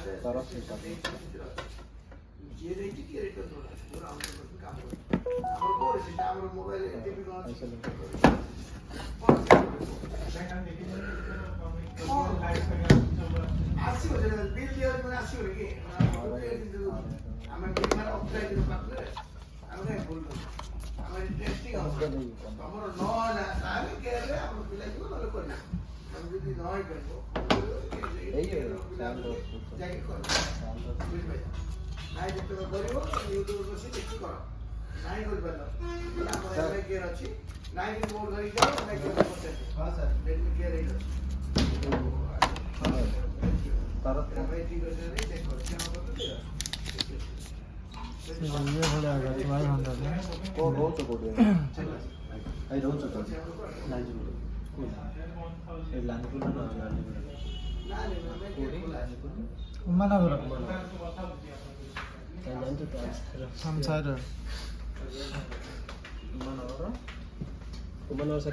ତାର ସେଇଟା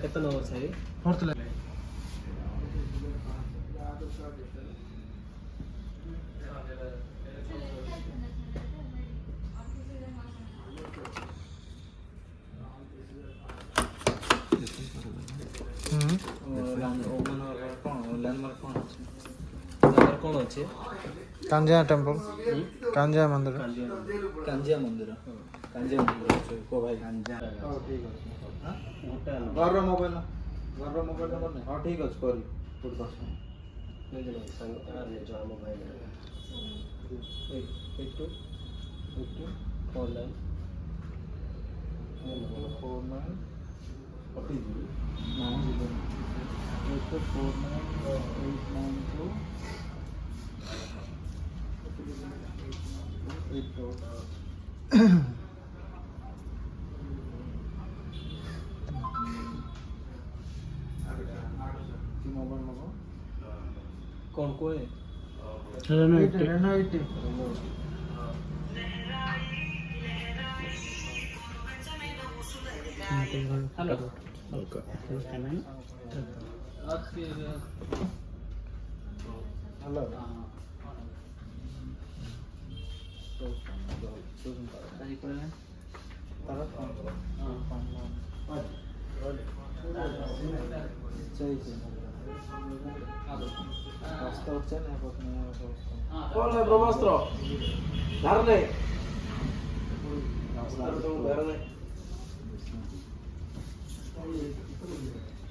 କେତେ ନମ୍ବର ସାହି कौन अच्छे कांजिया टेम्पल कांजिया मंदिर कांजिया मंदिर को भाई कांजिया ठीक है घर मोबाइल नंबर नहीं हां ठीक अछि करी पुट दस ले जे संग ले जो मोबाइल 82 49 कौन को है रेनो 80 हेलो ओके हेलो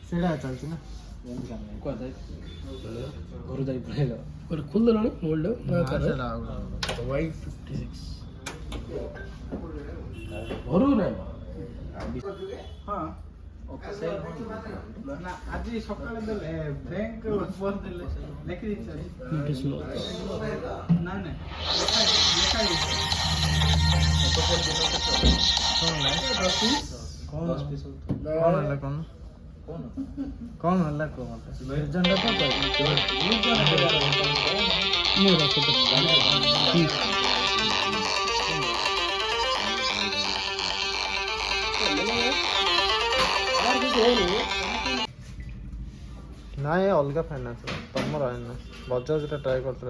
सेड़ा चलती ना घर जाई पड़ेगा और खुल दलानी मोल्ड ना कर Y56 घरू ना हां ओके सेल ना आज सकाळ देले बैंक पर देले लेखि दिछ ना ना कौन हल्ला कौन हल्ला को झंडा तो ना ये अलग फाइनान्स तुम रहना बजाज ट्राई करते